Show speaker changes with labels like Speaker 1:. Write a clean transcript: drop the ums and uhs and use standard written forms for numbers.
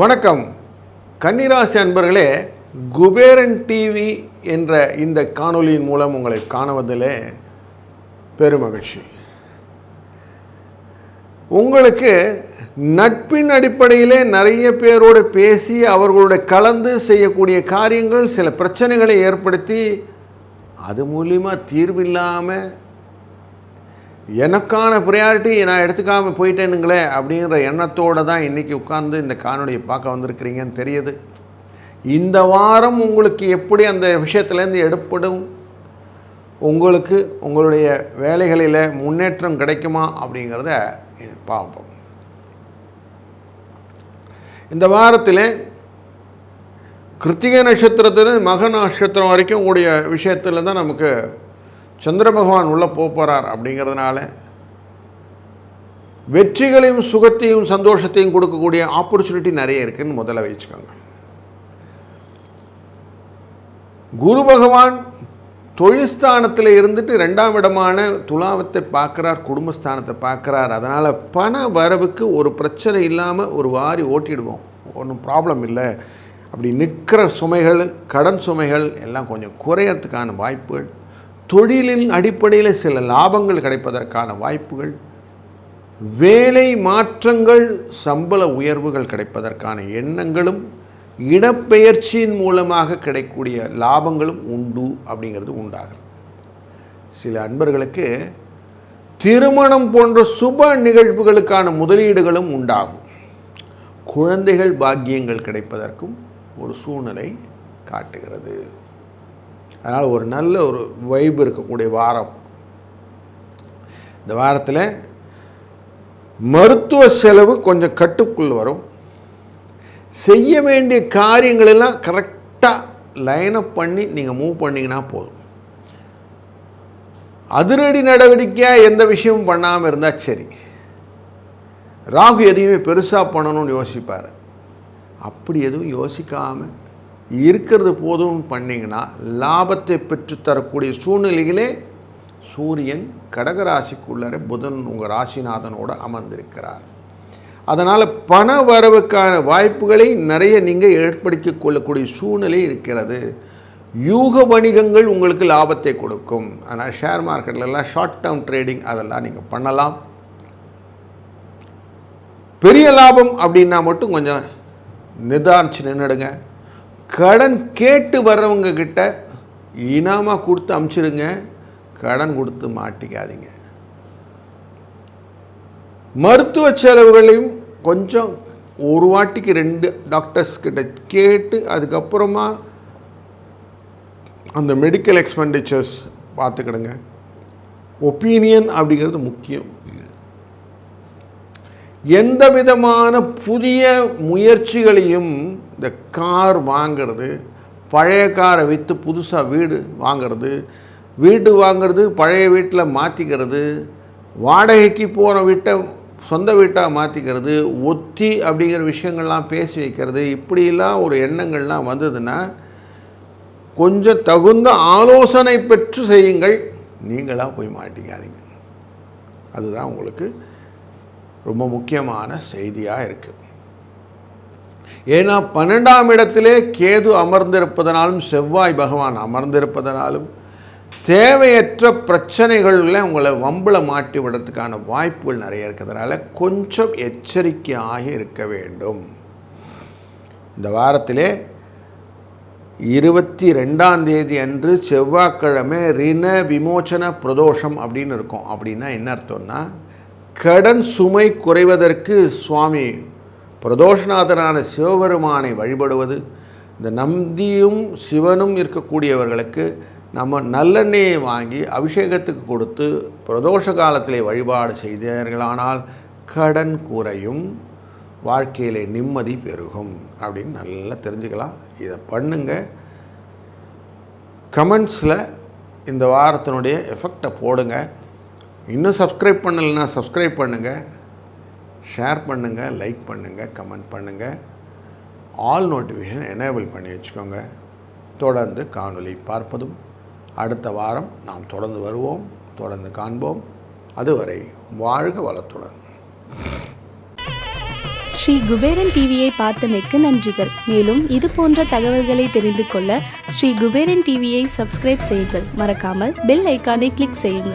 Speaker 1: வணக்கம் கன்னிராசி அன்பர்களே, குபேரன் டிவி என்ற இந்த காணொலியின் மூலம் உங்களை காணுவதிலே பெருமகிழ்ச்சி. உங்களுக்கு நட்பின் அடிப்படையிலே நிறைய பேரோடு பேசி அவர்களோட கலந்து செய்யக்கூடிய காரியங்கள் சில பிரச்சனைகளை ஏற்படுத்தி அது மூலியமாக தீர்வில்லாமல் எனக்கான ப்ரையாரிட்டி நான் எடுத்துக்காமல் போயிட்டேனுங்களே அப்படிங்கிற எண்ணத்தோடு தான் இன்றைக்கி உட்கார்ந்து இந்த காணொலியை பார்க்க வந்திருக்கிறீங்கன்னு தெரியுது. இந்த வாரம் உங்களுக்கு எப்படி அந்த விஷயத்துலேருந்து எடுப்படும், உங்களுக்கு உங்களுடைய வேலைகளில் முன்னேற்றம் கிடைக்குமா அப்படிங்கிறத பார்ப்போம். இந்த வாரத்தில் கிருத்திகை நட்சத்திரத்தில் மக நட்சத்திரம் வரைக்கும் கூடிய விஷயத்தில் தான் நமக்கு சந்திர பகவான் உள்ளே போகிறார். அப்படிங்கிறதுனால வெற்றிகளையும் சுகத்தையும் சந்தோஷத்தையும் கொடுக்கக்கூடிய ஆப்பர்ச்சுனிட்டி நிறைய இருக்குதுன்னு முதல்ல வச்சுக்கோங்க. குரு பகவான் தொழில் ஸ்தானத்தில் இருந்துட்டு 2ஆம் இடமான துலாவத்தை பார்க்குறார், குடும்பஸ்தானத்தை பார்க்குறார். அதனால் பண வரவுக்கு ஒரு பிரச்சனை இல்லாமல் ஒரு வாரி ஓட்டிடுவோம், ஒன்றும் ப்ராப்ளம் இல்லை. அப்படி நிற்கிற சுமைகள், கடன் சுமைகள் எல்லாம் கொஞ்சம் குறையறதுக்கான வாய்ப்புகள், தொழிலின் அடிப்படையில் சில லாபங்கள் கிடைப்பதற்கான வாய்ப்புகள், வேலை மாற்றங்கள், சம்பள உயர்வுகள் கிடைப்பதற்கான எண்ணங்களும், இடப்பெயர்ச்சியின் மூலமாக கிடைக்கக்கூடிய லாபங்களும் உண்டு அப்படிங்கிறது உண்டாகும். சில அன்பர்களுக்கு திருமணம் போன்ற சுப நிகழ்வுகளுக்கான முதலீடுகளும் உண்டாகும். குழந்தைகள் பாக்கியங்கள் கிடைப்பதற்கும் ஒரு சூழ்நிலை காட்டுகிறது. அதனால் ஒரு நல்ல ஒரு வைப் இருக்கக்கூடிய வாரம். இந்த வாரத்தில் மருத்துவ செலவு கொஞ்சம் கட்டுக்குள் வரும். செய்ய வேண்டிய காரியங்களெல்லாம் கரெக்டாக லைனப் பண்ணி நீங்கள் மூவ் பண்ணிங்கன்னா போதும். அதிரடி நடவடிக்கையாக எந்த விஷயமும் பண்ணாமல் இருந்தால் சரி. ராகு எதையுமே பெருசாக பண்ணணும்னு யோசிப்பார். அப்படி எதுவும் யோசிக்காமல் இருக்கிறது போதும் பண்ணிங்கன்னா லாபத்தை பெற்றுத்தரக்கூடிய சூழ்நிலையிலே சூரியன் கடகராசிக்குள்ளே புதன் உங்கள் ராசிநாதனோடு அமர்ந்திருக்கிறார். அதனால் பண வரவுக்கான வாய்ப்புகளை நிறைய நீங்கள் ஏற்படுத்தி கொள்ளக்கூடிய சூழ்நிலை இருக்கிறது. யூக வணிகங்கள் உங்களுக்கு லாபத்தை கொடுக்கும். அதனால் ஷேர் மார்க்கெட்லலாம் ஷார்ட் டேர்ம் ட்ரேடிங் அதெல்லாம் நீங்கள் பண்ணலாம். பெரிய லாபம் அப்படின்னா மட்டும் கொஞ்சம் நிதானிச்சு நின்றுடுங்க. கடன் கேட்டு வர்றவங்க கிட்ட இனாமாக கொடுத்து அமுச்சிடுங்க, கடன் கொடுத்து மாட்டிக்காதீங்க. மருத்துவ செலவுகளையும் கொஞ்சம் ஒரு வாட்டிக்கு 2 டாக்டர்ஸ் கிட்ட கேட்டு அதுக்கப்புறமா அந்த மெடிக்கல் எக்ஸ்பெண்டிச்சர்ஸ் பார்த்துக்கிடுங்க. ஒப்பீனியன் அப்படிங்கிறது முக்கியம். எந்த விதமான புதிய முயற்சிகளையும், இந்த கார் வாங்கிறது, பழைய காரை விற்று புதுசாக வீடு வாங்கிறது, பழைய வீட்டில் மாற்றிக்கிறது, வாடகைக்கு போகிற வீட்டை சொந்த வீட்டாக மாற்றிக்கிறது, ஒத்தி அப்படிங்கிற விஷயங்கள்லாம் பேசி வைக்கிறது, இப்படிலாம் ஒரு எண்ணங்கள்லாம் வந்ததுன்னா கொஞ்சம் தகுந்த ஆலோசனை பெற்று செய்யுங்கள். நீங்களாக போய் மாட்டிக்காதீங்க. அதுதான் உங்களுக்கு ரொம்ப முக்கியமான செய்தியாக இருக்குது. ஏன்னா 12ஆம் இடத்திலே கேது அமர்ந்திருப்பதனாலும் செவ்வாய் பகவான் அமர்ந்திருப்பதனாலும் தேவையற்ற பிரச்சனைகளில் உங்களை வம்பில் மாட்டி விடுறதுக்கான வாய்ப்புகள் நிறைய இருக்கிறதுனால கொஞ்சம் எச்சரிக்கையாக இருக்க வேண்டும். இந்த வாரத்திலே 22ஆம் தேதி அன்று செவ்வாய்க்கிழமை ரிண விமோச்சன பிரதோஷம் அப்படின்னு இருக்கும். அப்படின்னா என்ன அர்த்தம்னா, கடன் சுமை குறைவதற்கு சுவாமி பிரதோஷநாதனான சிவபெருமானை வழிபடுவது, இந்த நந்தியும் சிவனும் இருக்கக்கூடியவர்களுக்கு நம்ம நல்லெண்ணெயை வாங்கி அபிஷேகத்துக்கு கொடுத்து பிரதோஷ காலத்திலே வழிபாடு செய்தார்களானால் கடன் குறையும், வாழ்க்கையிலே நிம்மதி பெருகும் அப்படின்னு நல்லா தெரிஞ்சுக்கலாம். இதை பண்ணுங்கள். கமெண்ட்ஸில் இந்த வாரத்தினுடைய எஃபெக்டை போடுங்க. இன்னும் சப்ஸ்கிரைப் பண்ணலைன்னா சப்ஸ்கிரைப் பண்ணுங்கள், ஷேர் பண்ணுங்கள், லைக் பண்ணுங்கள், கமெண்ட் பண்ணுங்கள். ஆல் நோட்டிஃபிகேஷன் எனேபிள் பண்ணி வச்சுக்கோங்க. தொடர்ந்து காணொளி பார்ப்பதும் அடுத்த வாரம் நாம் தொடர்ந்து வருவோம், தொடர்ந்து காண்போம். அதுவரை வாழ்க வளத்துடன்.
Speaker 2: ஸ்ரீ குபேரன் டிவியை பார்த்தமைக்கு நன்றிகள். மேலும் இது போன்ற தகவல்களை தெரிந்து கொள்ள ஸ்ரீ குபேரன் டிவியை சப்ஸ்கிரைப் செய்யுங்கள். மறக்காமல் பெல் ஐக்கானை கிளிக் செய்யுங்கள்.